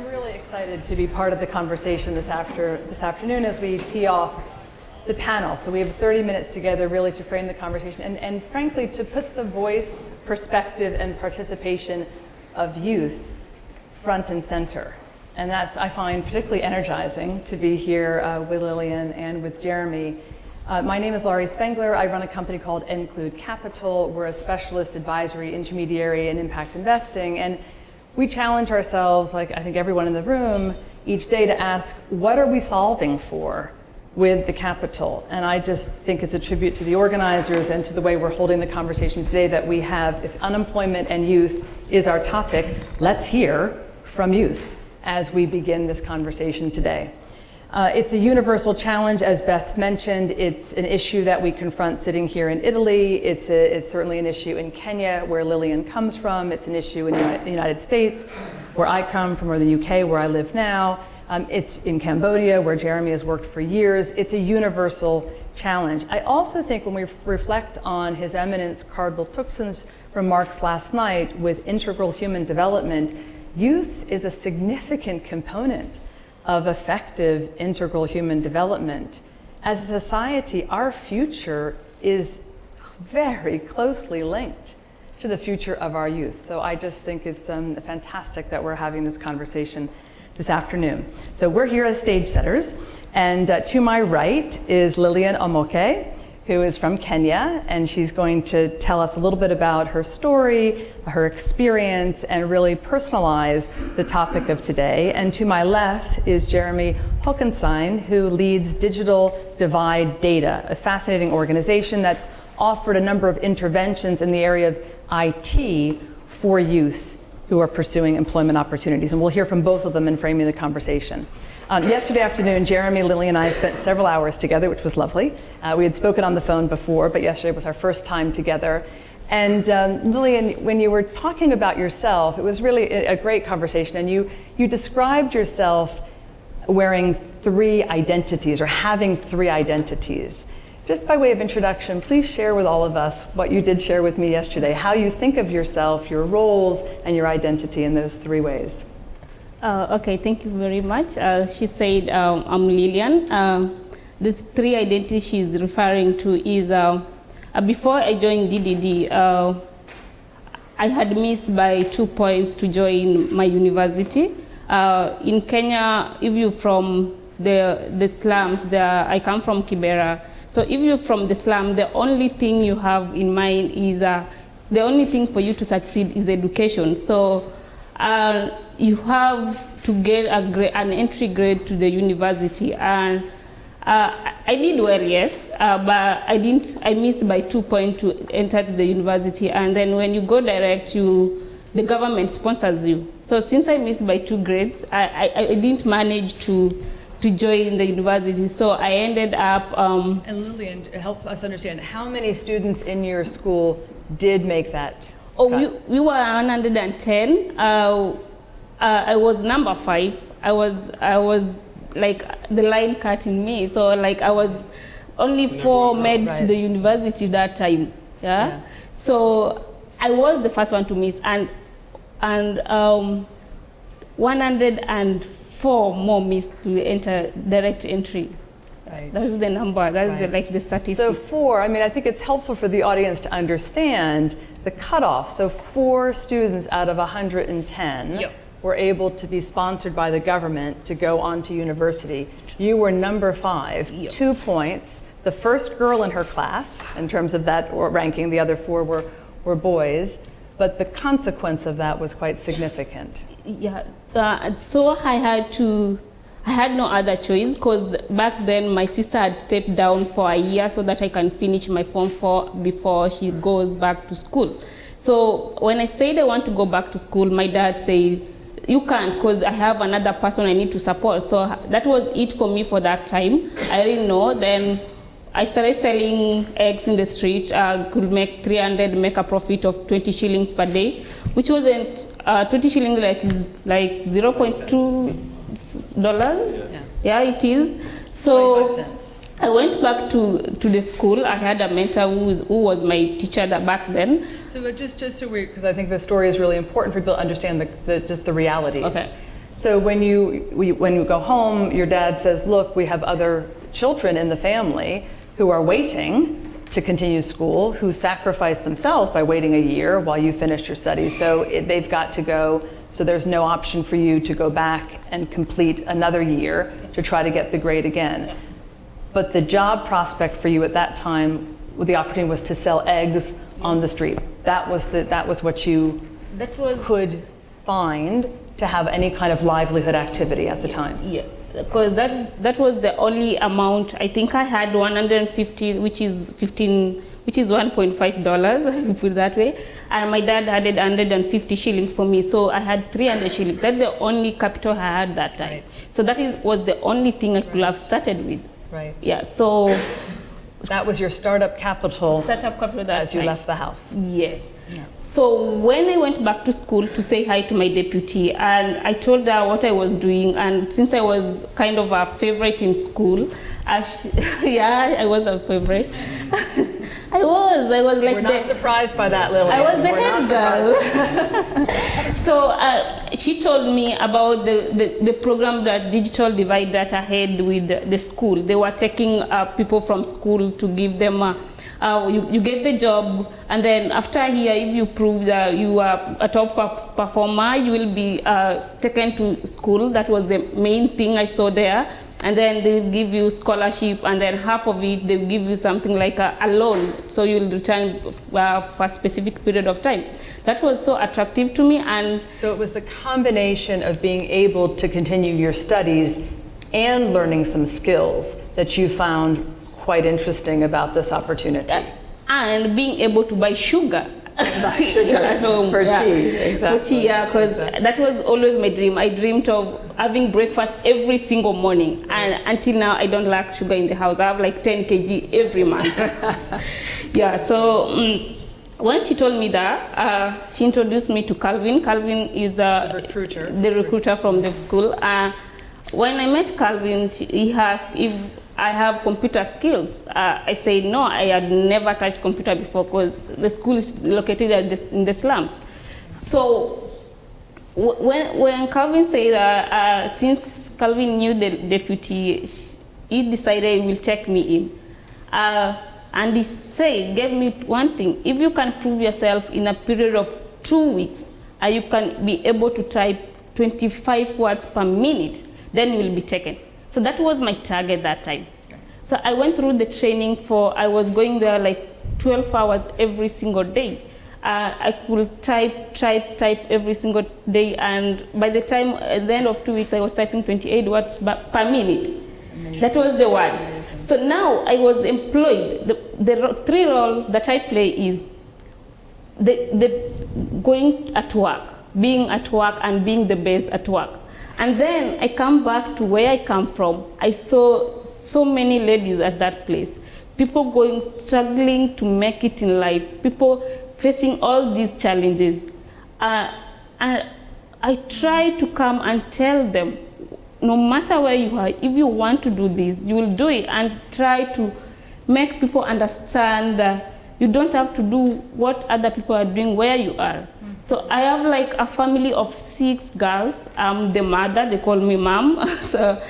I'm really excited to be part of the conversation this afternoon as we tee off the panel. So we have 30 minutes together really to frame the conversation and frankly to put the voice, perspective, and participation of youth front and center. And that's, I find, particularly energizing to be here with Lillian and with Jeremy. My name is Laurie Spengler. I run a company called Include Capital. We're a specialist advisory intermediary in impact investing. And we challenge ourselves, like I think everyone in the room, each day to ask, what are we solving for with the capital? And I just think it's a tribute to the organizers and to the way we're holding the conversation today that we have, if unemployment and youth is our topic, let's hear from youth as we begin this conversation today. It's a universal challenge, as Beth mentioned. It's an issue that we confront sitting here in Italy. It's certainly an issue in Kenya, where Lillian comes from. It's an issue in the United States, where I come from, or the UK, where I live now. It's in Cambodia, where Jeremy has worked for years. It's a universal challenge. I also think when we reflect on His Eminence Cardinal Turkson's remarks last night with integral human development, youth is a significant component of effective integral human development. As a society, our future is very closely linked to the future of our youth. So I just think it's fantastic that we're having this conversation this afternoon. So we're here as stage setters, and to my right is Lillian Omoke, who is from Kenya, and she's going to tell us a little bit about her story, her experience, and really personalize the topic of today. And to my left is Jeremy Hokenstein, who leads Digital Divide Data, a fascinating organization that's offered a number of interventions in the area of IT for youth who are pursuing employment opportunities. And we'll hear from both of them in framing the conversation. Yesterday afternoon, Jeremy, Lily, and I spent several hours together, which was lovely. We had spoken on the phone before, but yesterday was our first time together. And Lillian, when you were talking about yourself, it was really a great conversation, and you described yourself wearing three identities, or having three identities. Just by way of introduction, please share with all of us what you did share with me yesterday, how you think of yourself, your roles, and your identity in those three ways. Okay, thank you very much. She said, I'm Lillian. The three identities she's referring to is, before I joined DDD, I had missed by 2 points to join my university. In Kenya, if you're from the slums, I come from Kibera. So if you're from the slum, the only thing you have in mind is, the only thing for you to succeed is education. So you have to get an entry grade to the university, and I did well, yes, but I missed by 2 points to enter to the university, and then when you go direct, the government sponsors you. So since I missed by 2 grades, I didn't manage to join the university, so I ended up... And Lillian, help us understand, how many students in your school did make that? Oh, we were 110. I was number 5. I was like the line cut in me. So like I was only 4 made to the university that time. Yeah. So I was the first one to miss, and 104 more missed to enter direct entry. Right. That's the number. That's like the statistics. So 4. I mean, I think it's helpful for the audience to understand the cutoff. So 4 students out of 110 were able to be sponsored by the government to go on to university. You were number 5, 2 points, the first girl in her class in terms of that ranking. The other 4 were boys, but the consequence of that was quite significant. Yeah, so I had no other choice, because back then my sister had stepped down for a year so that I can finish my Form 4 before she goes back to school. So when I said I want to go back to school, my dad said, you can't, because I have another person I need to support. So that was it for me for that time. I didn't know. Then I started selling eggs in the street. Could make 300, make a profit of 20 shillings per day, which wasn't 20 shillings like $0.2. Yeah, it is. So I went back to the school. I had a mentor who was my teacher back then. So just so because I think the story is really important for people to understand just the realities. Okay. So when you go home, your dad says, look, we have other children in the family who are waiting to continue school, who sacrificed themselves by waiting a year while you finished your studies. So they've got to go, so there's no option for you to go back and complete another year to try to get the grade again. But the job prospect for you at that time, the opportunity was to sell eggs on the street. That was what you could find to have any kind of livelihood activity at the time. Yeah, because that was the only amount. I think I had 150, which is $1.5, if you put it that way. And my dad added 150 shillings for me, so I had 300 shillings. That's the only capital I had that time. Right. So was the only thing I could have started with. Right. Yeah. So that was your startup capital. Startup capital that as you left the house. Yes. Yeah. So when I went back to school to say hi to my deputy, and I told her what I was doing, and since I was kind of a favorite in school, yeah, I was a favorite. I was like We're not surprised by that, Lily. I was the head girl. So she told me about the program, that digital divide that I had with the school. They were taking people from school to give them you get the job, and then after here, if you prove that you are a top performer, you will be taken to school. That was the main thing I saw there. And then they will give you scholarship, and then half of it, they will give you something like a loan, so you will return for a specific period of time. That was so attractive to me. And so it was the combination of being able to continue your studies and learning some skills that you found quite interesting about this opportunity. And being able to buy sugar. At home, for tea, exactly. For tea, yeah, because that was always my dream. I dreamed of having breakfast every single morning, and until now I don't lack sugar in the house. I have like 10 kg every month. Yeah, so when she told me that, she introduced me to Calvin. Calvin is the recruiter from the school. When I met Calvin, he asked if I have computer skills. I said no, I had never touched computer before, because the school is located in the slums. So when Calvin said that, since Calvin knew the deputy, he decided he will take me in. And he said, gave me one thing: if you can prove yourself in a period of 2 weeks, you can be able to type 25 words per minute, then you will be taken. So that was my target that time. So I went through the training I was going there like 12 hours every single day. I could type every single day, and by the time, at the end of 2 weeks, I was typing 28 words per minute. Amazing. That was the one. Amazing. So now I was employed. The three roles that I play is the going at work, being at work, and being the best at work. And then I come back to where I come from. I saw so many ladies at that place. People struggling to make it in life. People facing all these challenges. And I try to come and tell them, no matter where you are, if you want to do this, you will do it, and try to make people understand that you don't have to do what other people are doing where you are. So I have like a family of 6 girls. I'm the mother, they call me mom. So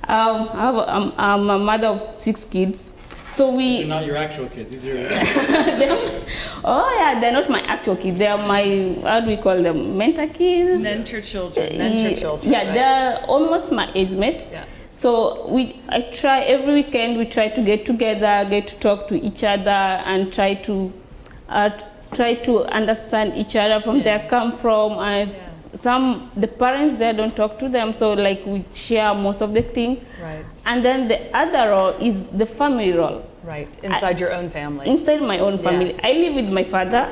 I'm a mother of 6 kids. So these are not your actual kids, these are your oh yeah, they're not my actual kids. They are my, how do we call them, mentor kids? Mentor children. Yeah, right? They're almost my age mate. Yeah. So I try every weekend, we try to get together, get to talk to each other, and try to understand each other from their come from. And the parents there don't talk to them, so like we share most of the things. Right. And then the other role is the family role. Right, inside your own family. Inside my own family. Yes. I live with my father,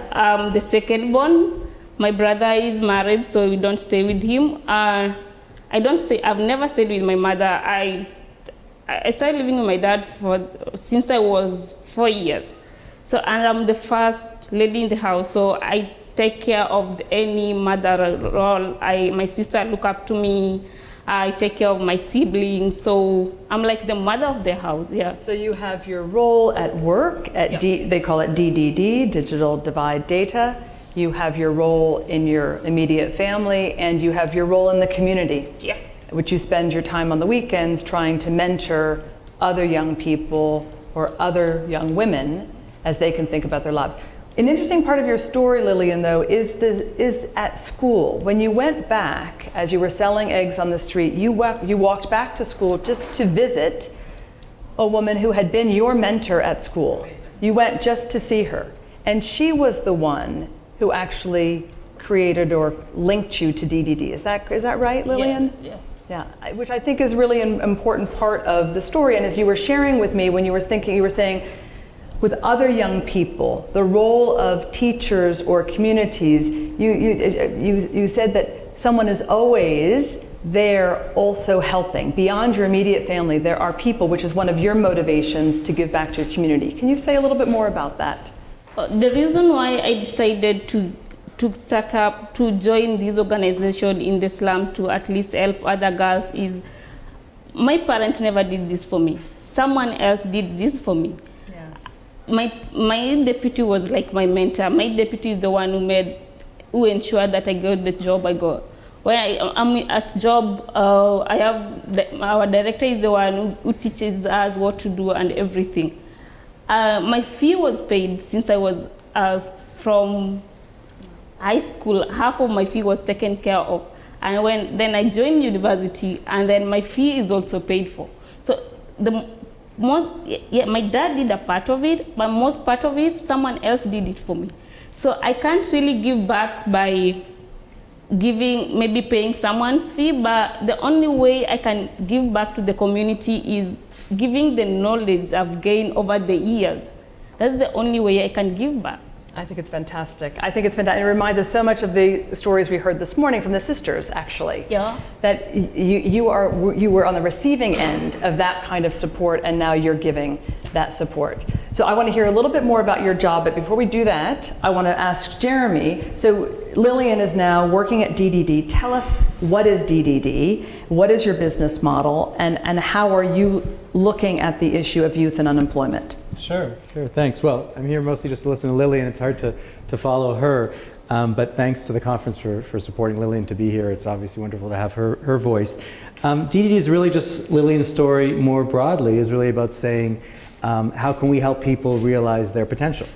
the second born. My brother is married, so we don't stay with him. I've never stayed with my mother. I started living with my dad since I was 4 years. So, and I'm the first lady in the house, so I take care of any mother role. My sister look up to me. I take care of my siblings, so I'm like the mother of the house, yeah. So you have your role at work, they call it DDD, Digital Divide Data. you have your role in your immediate family, and you have your role in the community, Yeah. which you spend your time on the weekends trying to mentor other young people or other young women as they can think about their lives. An interesting part of your story, Lillian, though, is at school. When you went back, as you were selling eggs on the street, you walked back to school just to visit a woman who had been your mentor at school. You went just to see her. And she was the one who actually created or linked you to DDD. Is that right, Lillian? Yeah. Yeah, which I think is really an important part of the story. And as you were sharing with me, when you were saying, with other young people, the role of teachers or communities, you said that someone is always there also helping. Beyond your immediate family, there are people, which is one of your motivations to give back to your community. Can you say a little bit more about that? The reason why I decided to join this organization in the slum to at least help other girls is my parents never did this for me. Someone else did this for me. Yes. My deputy was like my mentor. My deputy is the one who ensured that I got the job I got. When I'm at job, our director is the one who teaches us what to do and everything. My fee was paid since I was from high school. Half of my fee was taken care of, and then I joined university, and then my fee is also paid for. So my dad did a part of it, but most part of it, someone else did it for me. So I can't really give back by maybe paying someone's fee, but the only way I can give back to the community is giving the knowledge I've gained over the years. That's the only way I can give back. I think it's fantastic. It reminds us so much of the stories we heard this morning from the sisters, actually. Yeah. That you were on the receiving end of that kind of support, and now you're giving that support. So I want to hear a little bit more about your job, but before we do that, I want to ask Jeremy. So Lillian is now working at DDD. Tell us, what is DDD? What is your business model? And how are you looking at the issue of youth and unemployment? Sure, thanks. Well, I'm here mostly just to listen to Lillian. It's hard to follow her, but thanks to the conference for supporting Lillian to be here. It's obviously wonderful to have her voice. DDD is really just Lillian's story more broadly, is really about saying, how can we help people realize their potential?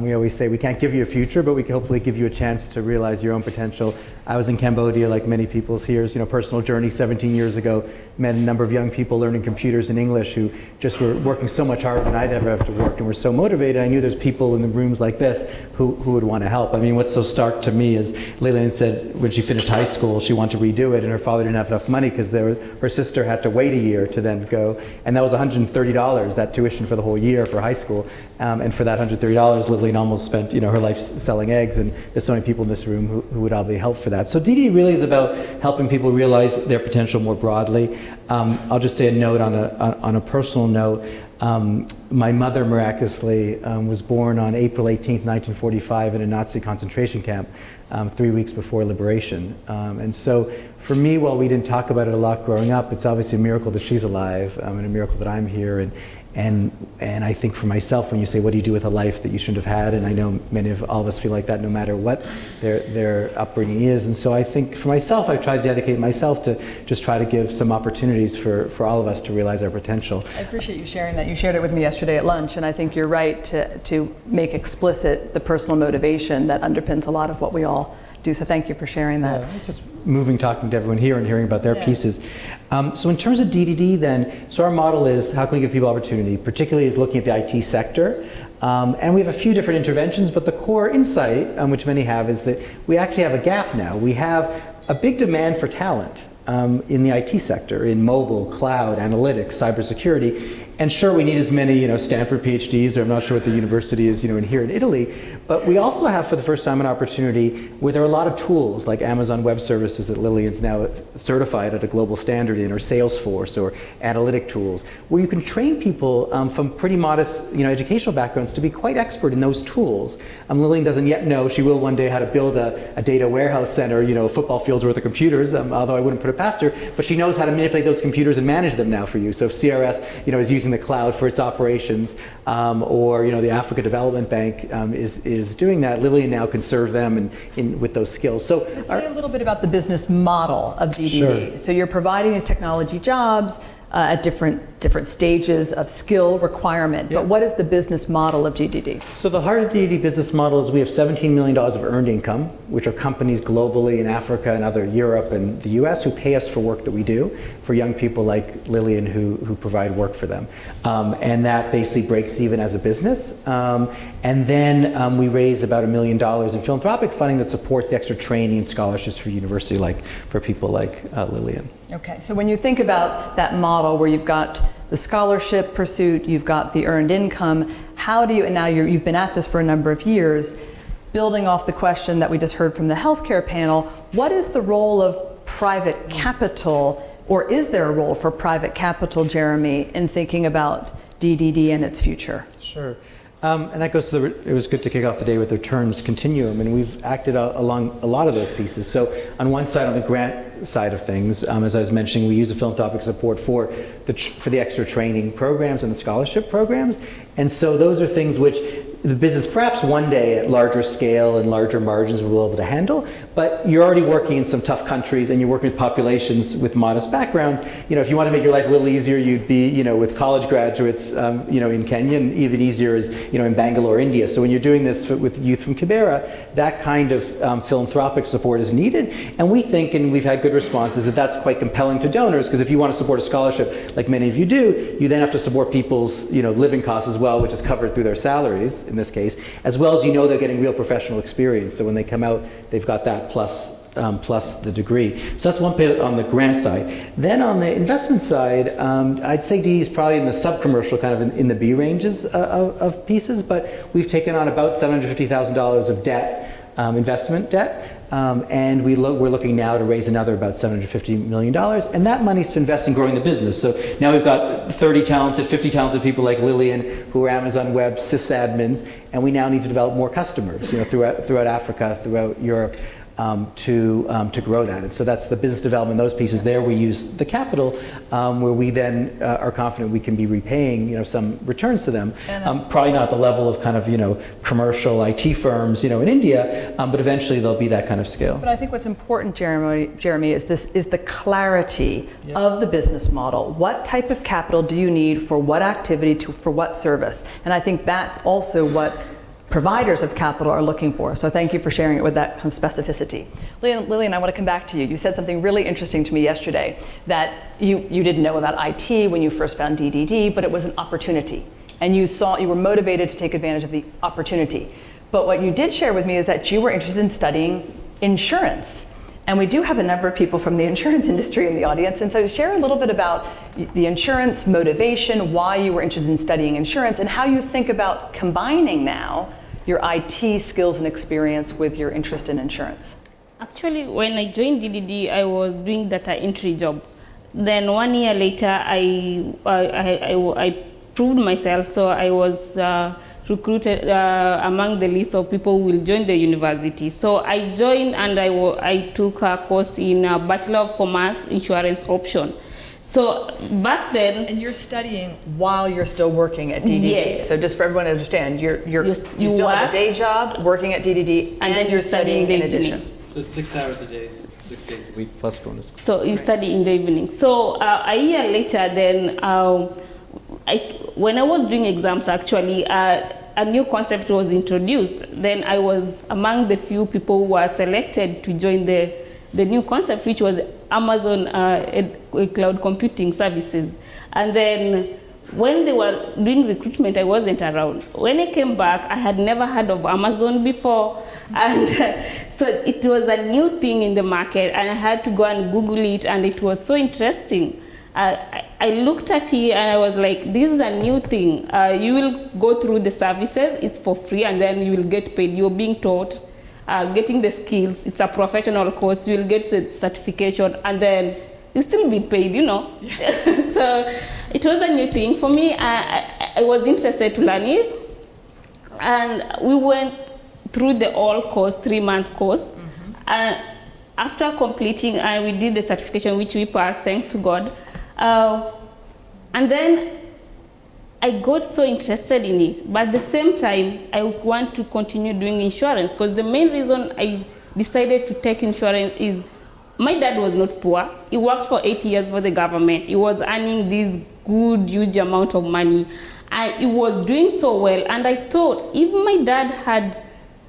We always say we can't give you a future, but we can hopefully give you a chance to realize your own potential. I was in Cambodia, like many people's here, personal journey 17 years ago, met a number of young people learning computers and English who just were working so much harder than I'd ever have to work and were so motivated. I knew there's people in the rooms like this who would want to help. I mean, what's so stark to me is Lillian said when she finished high school, she wanted to redo it, and her father didn't have enough money because her sister had to wait a year to then go. And that was $130, that tuition for the whole year for high school. And for that $130, Lillian almost spent her life selling eggs, and there's so many people in this room who would obviously help for that. So DD really is about helping people realize their potential more broadly. I'll just say a note on a personal note. My mother miraculously was born on April 18th, 1945 in a Nazi concentration camp 3 weeks before liberation. And so for me, while we didn't talk about it a lot growing up, it's obviously a miracle that she's alive and a miracle that I'm here. And I think for myself, when you say, what do you do with a life that you shouldn't have had? And I know many of all of us feel like that no matter what their upbringing is. And so I think for myself, I've tried to dedicate myself to just try to give some opportunities for all of us to realize our potential. I appreciate you sharing that. You shared it with me yesterday at lunch, and I think you're right to make explicit the personal motivation that underpins a lot of what we all do. So thank you for sharing that. It's just moving, talking to everyone here and hearing about their pieces. So in terms of DDD then, so our model is how can we give people opportunity, particularly is looking at the IT sector. And we have a few different interventions, but the core insight, which many have, is that we actually have a gap now. We have a big demand for talent in the IT sector, in mobile, cloud, analytics, cybersecurity. And sure, we need as many, Stanford PhDs, or I'm not sure what the university is, in here in Italy. But we also have, for the first time, an opportunity where there are a lot of tools like Amazon Web Services that Lillian's now certified at a global standard in, or Salesforce, or analytic tools, where you can train people from pretty modest, educational backgrounds to be quite expert in those tools. Lillian doesn't yet know, she will one day, how to build a data warehouse center, a football field's worth of computers, although I wouldn't put it past her, but she knows how to manipulate those computers and manage them now for you. So if CRS, is using using the cloud for its operations, or the Africa Development Bank is doing that, Lillian now can serve them with those skills. So let's say a little bit about the business model of DDD. Sure. So you're providing these technology jobs at different stages of skill requirement. Yeah. But what is the business model of DDD? So the heart of DDD business model is we have $17 million of earned income, which are companies globally in Africa and other Europe and the US who pay us for work that we do for young people like Lillian who provide work for them. And that basically breaks even as a business. And then we raise about $1 million in philanthropic funding that supports the extra training and scholarships for university, like for people like Lillian. Okay, so when you think about that model where you've got the scholarship pursuit, you've got the earned income, how do you, and now you've been at this for a number of years, building off the question that we just heard from the healthcare panel, what is the role of private capital, or is there a role for private capital, Jeremy, in thinking about DDD and its future? Sure. And that goes to it was good to kick off the day with the returns continuum, and we've acted along a lot of those pieces. So on one side, on the grant side of things, as I was mentioning, we use the philanthropic support for the extra training programs and the scholarship programs. And so those are things which the business perhaps one day at larger scale and larger margins will be able to handle, but you're already working in some tough countries and you're working with populations with modest backgrounds. If you want to make your life a little easier, you'd be, with college graduates, in Kenya, and even easier is, in Bangalore, India. So when you're doing this with youth from Kibera, that kind of philanthropic support is needed. And we think, and we've had good responses, that that's quite compelling to donors, because if you want to support a scholarship, like many of you do, you then have to support people's, living costs as well, which is covered through their salaries, in this case, as well as they're getting real professional experience. So when they come out, they've got that plus the degree. So that's one bit on the grant side. Then on the investment side, I'd say DDD is probably in the sub-commercial, kind of in the B ranges of pieces, but we've taken on about $750,000 of debt, investment debt, and we're looking now to raise another about $750 million, and that money's to invest in growing the business. So now we've got 50 talented people like Lillian, who are Amazon Web sysadmins, and we now need to develop more customers, throughout Africa, throughout Europe, to grow that. And so that's the business development, those pieces there. We use the capital, where we then are confident we can be repaying, some returns to them. Probably not the level of kind of, commercial IT firms, in India, but eventually there'll be that kind of scale. But I think what's important, Jeremy, is the clarity of the business model. What type of capital do you need for what activity, for what service? And I think that's also what providers of capital are looking for. So thank you for sharing it with that kind of specificity. Lillian, I want to come back to you. You said something really interesting to me yesterday, that you didn't know about IT when you first found DDD, but it was an opportunity. And you were motivated to take advantage of the opportunity. But what you did share with me is that you were interested in studying insurance. And we do have a number of people from the insurance industry in the audience. And so share a little bit about the insurance motivation, why you were interested in studying insurance, and how you think about combining now your IT skills and experience with your interest in insurance. Actually, when I joined DDD, I was doing data entry job. Then 1 year later, I proved myself, so I was recruited among the list of people who will join the university. So I joined, and I took a course in Bachelor of Commerce Insurance Option. So back then, and you're studying while you're still working at DDD. Yes. So just for everyone to understand, you still have a day job working at DDD, and then you're studying in addition. So it's 6 hours a day, 6 days a week. Plus going to school. So you study in the evening. So a year later, then when I was doing exams, actually, a new concept was introduced. Then I was among the few people who were selected to join the new concept, which was Amazon cloud computing services. And then when they were doing recruitment, I wasn't around. When I came back, I had never heard of Amazon before. And so it was a new thing in the market, and I had to go and Google it, and it was so interesting. I looked at it and I was like, this is a new thing. You will go through the services, it's for free, and then you will get paid. You're being taught, getting the skills. It's a professional course. You will get the certification, and then you still be paid, So it was a new thing for me. I was interested to learn it. And we went through the whole course, 3-month course. Mm-hmm. After completing, we did the certification, which we passed, thanks to God. And then I got so interested in it, but at the same time, I want to continue doing insurance because the main reason I decided to take insurance is my dad was not poor. He worked for 8 years for the government. He was earning this good, huge amount of money. And he was doing so well. And I thought if my dad had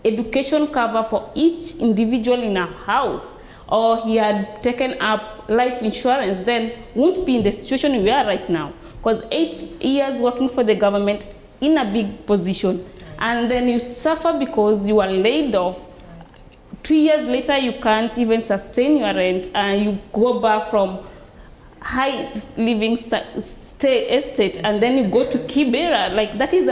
education cover for each individual in our house, or he had taken up life insurance, then won't be in the situation we are right now. Because 8 years working for the government in a big position, and then you suffer because you are laid off. 2 years later, you can't even sustain your rent, and you go back from high living estate, and then you go to Kibera. Like that is,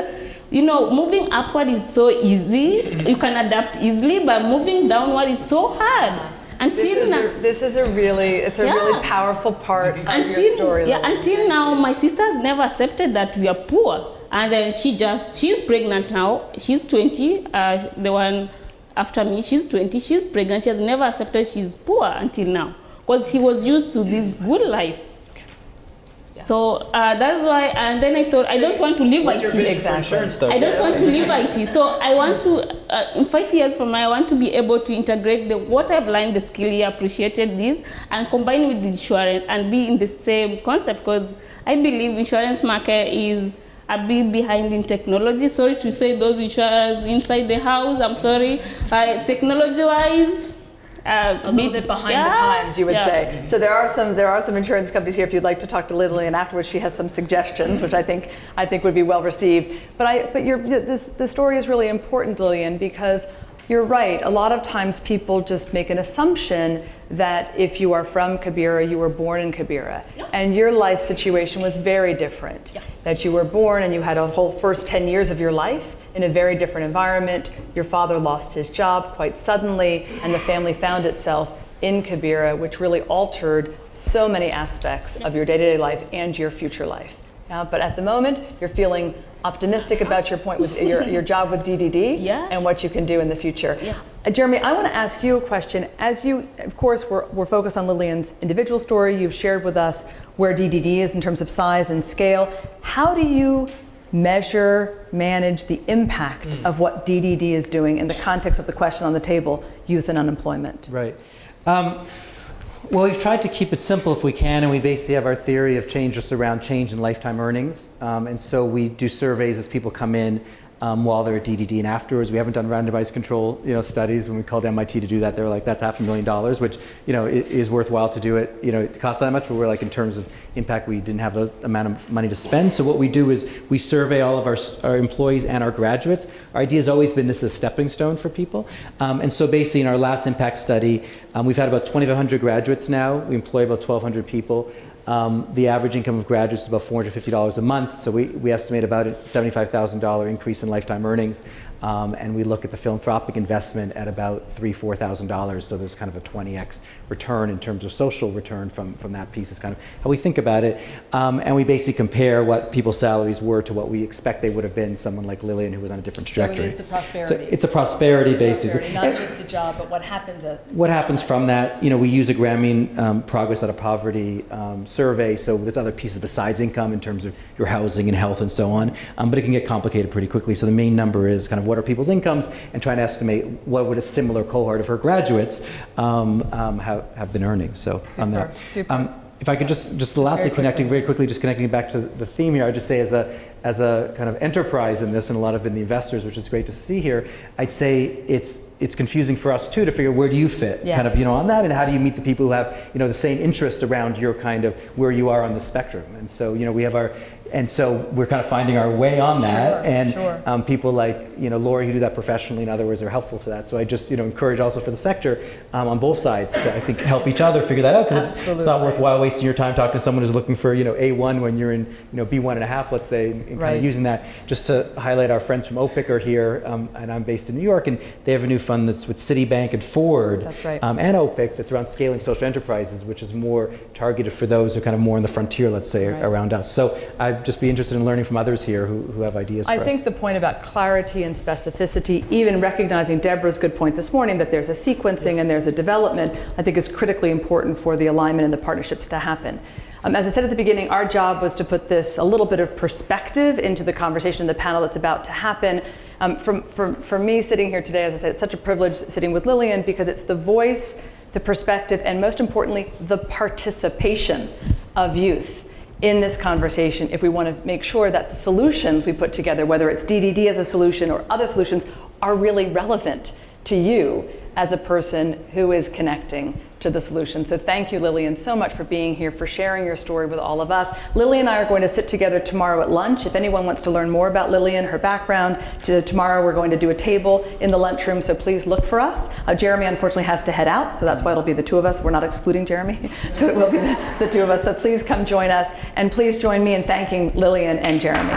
moving upward is so easy. You can adapt easily, but moving downward is so hard. This is a really powerful part of your story. Yeah, until now, my sister has never accepted that we are poor. And then she's pregnant now. She's 20, the one after me, she's 20, she's pregnant. She has never accepted she's poor until now. Because she was used to this good life. Yeah. So that's why, and then I thought, I don't want to leave What's IT. your vision for insurance, though? I don't want to leave IT. So I want to, in 5 years from now, I want to be able to integrate what I've learned, the skill here, appreciated this, and combine with the insurance and be in the same concept. Because I believe insurance market is a bit behind in technology. Sorry to say those insurers inside the house, I'm sorry. Technology-wise, a little bit behind the times, you would say. So there are some insurance companies here. If you'd like to talk to Lillian afterwards, she has some suggestions, which I think would be well received. But the story is really important, Lillian, because you're right. A lot of times people just make an assumption that if you are from Kibera, you were born in Kibera, and your life situation was very different. Yeah. That you were born and you had a whole first 10 years of your life in a very different environment. Your father lost his job quite suddenly, and the family found itself in Kibera, which really altered so many aspects of your day-to-day life and your future life. But at the moment, you're feeling optimistic about your point with your job with DDD and what you can do in the future. Yeah. Jeremy, I want to ask you a question. As you, of course, we're focused on Lillian's individual story. You've shared with us where DDD is in terms of size and scale. How do you measure, manage the impact of what DDD is doing in the context of the question on the table, youth and unemployment? Right. Well, we've tried to keep it simple if we can, and we basically have our theory of change just around change in lifetime earnings. And so we do surveys as people come in while they're at DDD and afterwards. We haven't done randomized control studies. When we called MIT to do that, they were like, that's $500,000, which is worthwhile to do it. It costs that much, but we're like, in terms of impact, we didn't have those amount of money to spend. So what we do is we survey all of our employees and our graduates. Our idea has always been this is a stepping stone for people. And so basically in our last impact study, we've had about 2,500 graduates now. We employ about 1,200 people. The average income of graduates is about $450 a month, so we estimate about a $75,000 increase in lifetime earnings, and we look at the philanthropic investment at about $3,000, $4,000, so there's kind of a 20x return in terms of social return from that piece is kind of how we think about it, and we basically compare what people's salaries were to what we expect they would have been, someone like Lillian who was on a different trajectory. So it is the prosperity. So it's a prosperity basis. Not just the job, but what happens What happens from that, we use a Grameen Progress Out of Poverty survey, so there's other pieces besides income in terms of your housing and health and so on, but it can get complicated pretty quickly. So the main number is kind of what are people's incomes and trying to estimate what would a similar cohort of her graduates have been earning. So super, on that. Super. If I could just lastly connecting it back to the theme here, I'd just say as a kind of enterprise in this, and a lot of been the investors, which is great to see here, I'd say it's confusing for us too to figure where do you fit kind of on that, and how do you meet the people who have the same interest around your kind of where you are on the spectrum. And so we have and so we're kind of finding our way on that, and people like Lori who do that professionally, in other words, are helpful to that. So I just encourage also for the sector on both sides to, I think, help each other figure that out, because it's not worthwhile wasting your time talking to someone who's looking for A1 when you're in B1.5, let's say, and kind of using that. Just to highlight, our friends from OPIC are here, and I'm based in New York, and they have a new fund that's with Citibank and Ford, and OPIC, that's around scaling social enterprises, which is more targeted for those who are kind of more on the frontier, let's say, around us. So I'd just be interested in learning from others here who have ideas for us. I think the point about clarity and specificity, even recognizing Deborah's good point this morning that there's a sequencing and there's a development, I think is critically important for the alignment and the partnerships to happen. As I said at the beginning, our job was to put this a little bit of perspective into the conversation in the panel that's about to happen. For me sitting here today, as I said, it's such a privilege sitting with Lillian because it's the voice, the perspective, and most importantly, the participation of youth in this conversation if we want to make sure that the solutions we put together, whether it's DDD as a solution or other solutions, are really relevant to you as a person who is connecting to the solution. So thank you, Lillian, so much for being here, for sharing your story with all of us. Lily and I are going to sit together tomorrow at lunch. If anyone wants to learn more about Lillian, her background, tomorrow we're going to do a table in the lunchroom, so please look for us. Jeremy unfortunately has to head out, so that's why it'll be the two of us. We're not excluding Jeremy, so it will be the two of us, but please come join us, and please join me in thanking Lillian and Jeremy.